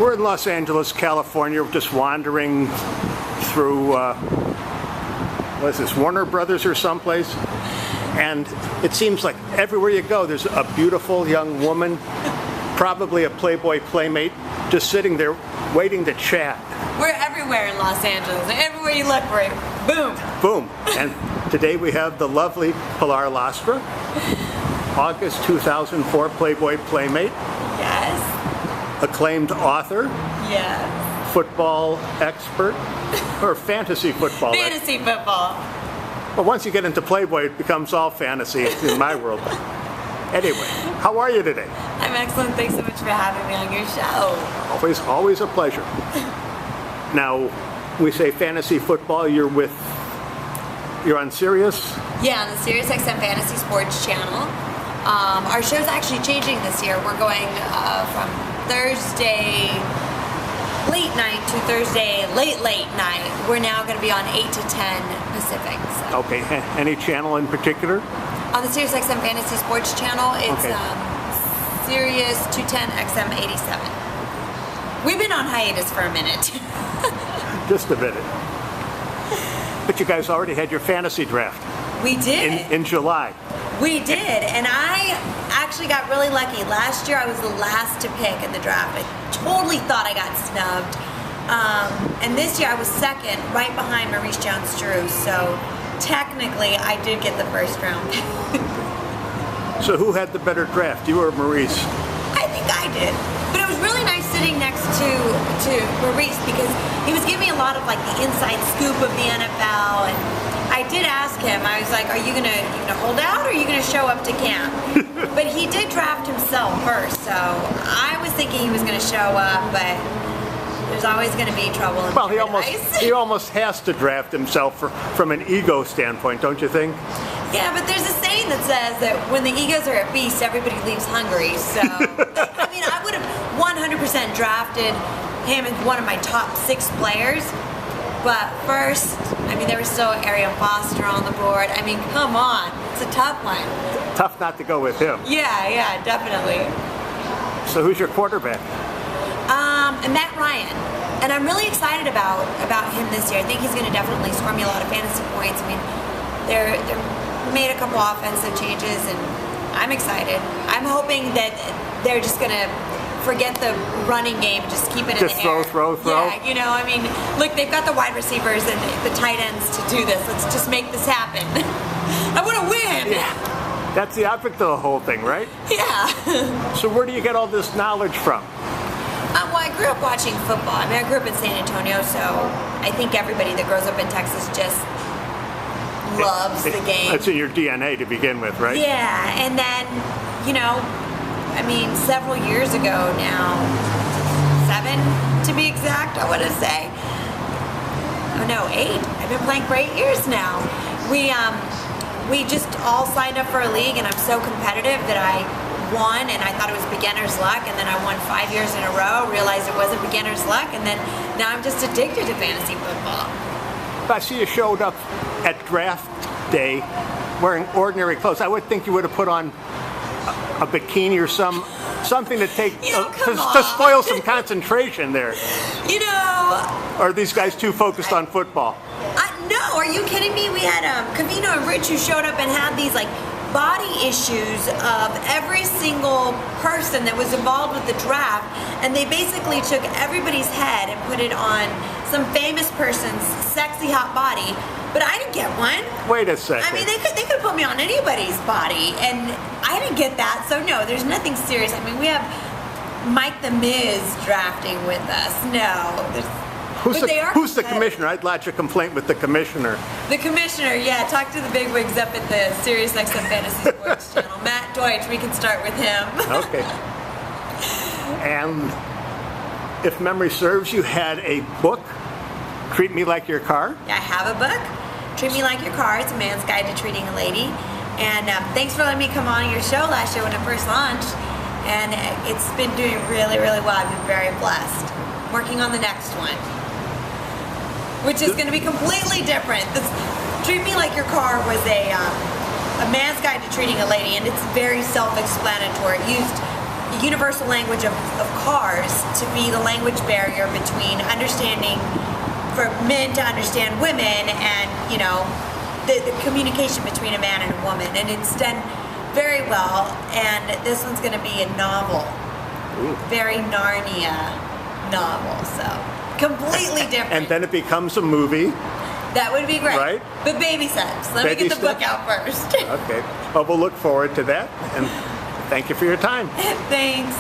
We're in Los Angeles, California. We're just wandering through, what is this, Warner Brothers or someplace? And it seems like everywhere you go, there's a beautiful young woman, probably a Playboy Playmate, just sitting there waiting to chat. We're everywhere in Los Angeles. Everywhere you look, we're boom. Boom. And today we have the lovely Pilar Lastra, August 2004 Playboy Playmate. Yes. Acclaimed author. Yes. Football expert. Or fantasy football. Fantasy football. But once you get into Playboy, it becomes all fantasy in my world. Anyway, how are you today? I'm excellent. Thanks so much for having me on your show. Always a pleasure. Now, we say fantasy football, you're on Sirius? Yeah, on the Sirius XM Fantasy Sports channel. Our show's actually changing this year. We're going from Thursday late night to Thursday late night. We're now going to be on 8 to 10 Pacific. So. Okay, any channel in particular? On the Sirius XM Fantasy Sports channel, it's okay. Sirius 210 XM 87. We've been on hiatus for a minute. Just a minute. But you guys already had your fantasy draft. We did. In July. We did, and I actually got really lucky. Last year I was the last to pick in the draft. I totally thought I got snubbed. And this year I was second, right behind Maurice Jones-Drew, so technically I did get the first round pick. So who had the better draft, you or Maurice? I think I did. But it was really nice sitting next to Maurice because he was giving me a lot of like the inside scoop of the NFL, and I did ask him, I was like, are you gonna hold out or are you gonna show up to camp? But he did draft himself first, so I was thinking he was gonna show up, but there's always gonna be trouble in paradise. He almost has to draft himself from an ego standpoint, don't you think? Yeah, but there's a saying that says that when the egos are at feast, everybody leaves hungry, so I mean, I would have 100% drafted him as one of my top 6 players. But first, I mean, there was still Arian Foster on the board. I mean, come on. It's a tough one. Tough not to go with him. Yeah, definitely. So who's your quarterback? And Matt Ryan. And I'm really excited about him this year. I think he's going to definitely score me a lot of fantasy points. I mean, they're made a couple offensive changes, and I'm excited. I'm hoping that they're just going to forget the running game, just keep it in the air. Just throw. Yeah, I mean, look, they've got the wide receivers and the tight ends to do this. Let's just make this happen. I want to win. Yeah, that's the object of the whole thing, right? Yeah. So where do you get all this knowledge from? Well, I grew up watching football. I mean, I grew up in San Antonio, so I think everybody that grows up in Texas just loves the game. That's in your DNA to begin with, right? Yeah, and then, I mean, several years ago now, 7 to be exact, I want to say. Oh no, 8. I've been playing for 8 years now. We just all signed up for a league, and I'm so competitive that I won, and I thought it was beginner's luck, and then I won 5 years in a row, realized it wasn't beginner's luck, and then now I'm just addicted to fantasy football. I see you showed up at draft day wearing ordinary clothes. I would think you would have put on a bikini or something to take to spoil some concentration there. Or are these guys too focused on football? No, are you kidding me? We had Cavino and Rich who showed up and had these like body issues of every single person that was involved with the draft, and they basically took everybody's head and put it on some famous person's sexy hot body. But I didn't get one. Wait a second. I mean, they could put me on anybody's body, and I didn't get that. So no, there's nothing serious. I mean, we have Mike the Miz drafting with us. No, who's the commissioner? I'd lodge a complaint with the commissioner. The commissioner, yeah. Talk to the bigwigs up at the Sirius XM Fantasy Sports channel. Matt Deutsch. We can start with him. Okay. And if memory serves, you had a book, Treat Me Like Your Car? Yeah, I have a book. Treat Me Like Your Car. It's a man's guide to treating a lady. And thanks for letting me come on your show last year when it first launched. And it's been doing really, really well. I've been very blessed. Working on the next one, which is going to be completely different. This Treat Me Like Your Car was a man's guide to treating a lady, and it's very self-explanatory. It used universal language of cars to be the language barrier between understanding, for men to understand women, and the communication between a man and a woman. And it's done very well. And this one's going to be a novel. Ooh. Very Narnia novel, so completely different. And then it becomes a movie. That would be great. Right? But baby steps. Let me Baby get the book steps? out first. Okay. Well, we'll look forward to that. And thank you for your time. Thanks.